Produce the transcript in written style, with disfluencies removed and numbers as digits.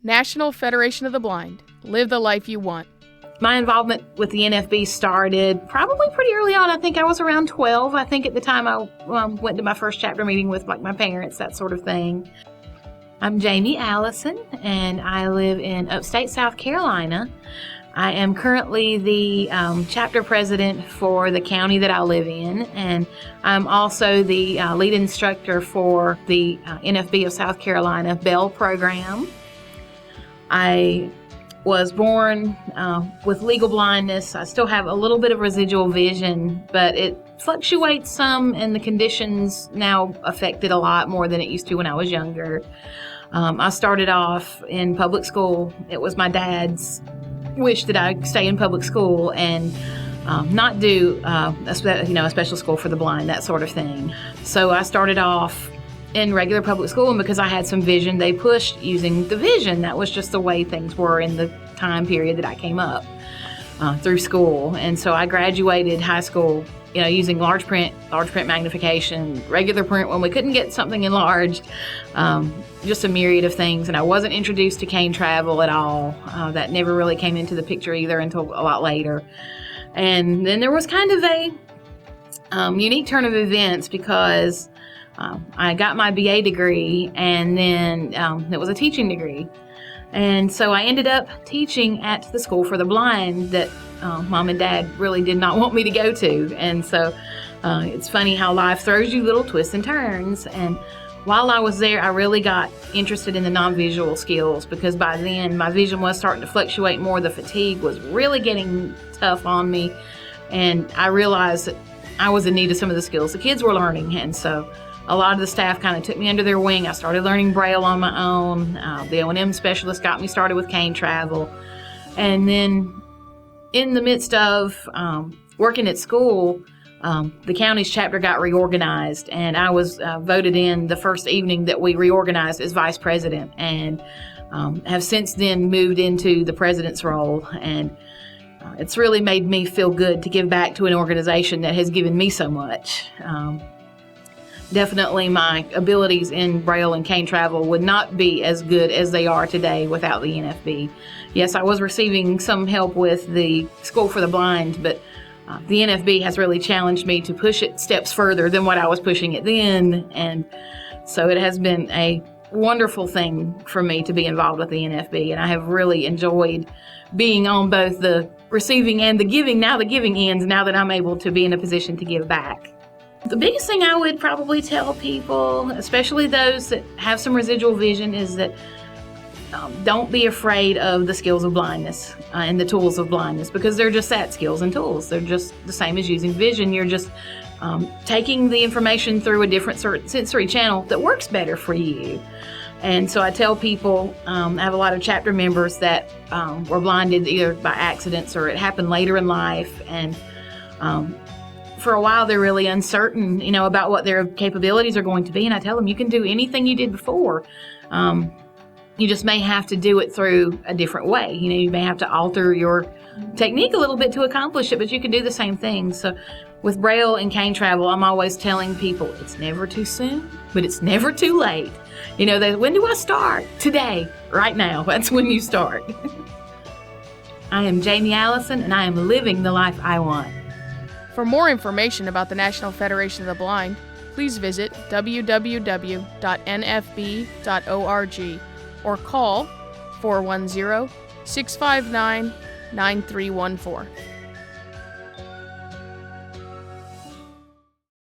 National Federation of the Blind. Live the life you want. My involvement with the NFB started probably pretty early on. I think I was around 12. I think at the time I went to my first chapter meeting with my parents, that sort of thing. I'm Jamie Allison, and I live in upstate South Carolina. I am currently the chapter president for the county that I live in, and I'm also the lead instructor for the NFB of South Carolina Braille program. I was born with legal blindness. I still have a little bit of residual vision, but it fluctuates some, and the conditions now affect it a lot more than it used to when I was younger. I started off in public school. It was my dad's wish that I stay in public school and not do a special school for the blind, that sort of thing. So I started off in regular public school, and because I had some vision, they pushed using the vision. That was just the way things were in the time period that I came up through school. And so I graduated high school, using large print magnification, regular print when we couldn't get something enlarged, just a myriad of things. And I wasn't introduced to cane travel at all. That never really came into the picture either until a lot later. And then there was kind of a unique turn of events, because I got my BA degree, and then it was a teaching degree. And so I ended up teaching at the School for the Blind that Mom and Dad really did not want me to go to. And so it's funny how life throws you little twists and turns. And while I was there, I really got interested in the non-visual skills, because by then my vision was starting to fluctuate more. The fatigue was really getting tough on me. And I realized that I was in need of some of the skills the kids were learning. And so a lot of the staff kind of took me under their wing. I started learning Braille on my own. The O&M specialist got me started with cane travel. And then in the midst of working at school, the county's chapter got reorganized, and I was voted in the first evening that we reorganized as vice president, and have since then moved into the president's role. And it's really made me feel good to give back to an organization that has given me so much. Definitely my abilities in Braille and cane travel would not be as good as they are today without the NFB. Yes, I was receiving some help with the School for the Blind, but the NFB has really challenged me to push it steps further than what I was pushing it then. And so it has been a wonderful thing for me to be involved with the NFB, and I have really enjoyed being on both the receiving and the giving ends, now that I'm able to be in a position to give back. The biggest thing I would probably tell people, especially those that have some residual vision, is that don't be afraid of the skills of blindness and the tools of blindness, because they're just that, skills and tools. They're just the same as using vision. You're just taking the information through a different sensory channel that works better for you. And so I tell people, I have a lot of chapter members that were blinded either by accidents or it happened later in life, and for a while they're really uncertain, about what their capabilities are going to be. And I tell them, you can do anything you did before. You just may have to do it through a different way. You may have to alter your technique a little bit to accomplish it, but you can do the same thing. So with Braille and cane travel, I'm always telling people, it's never too soon, but it's never too late. When do I start? Today, right now. That's when you start. I am Jamie Allison, and I am living the life I want. For more information about the National Federation of the Blind, please visit www.nfb.org or call 410-659-9314.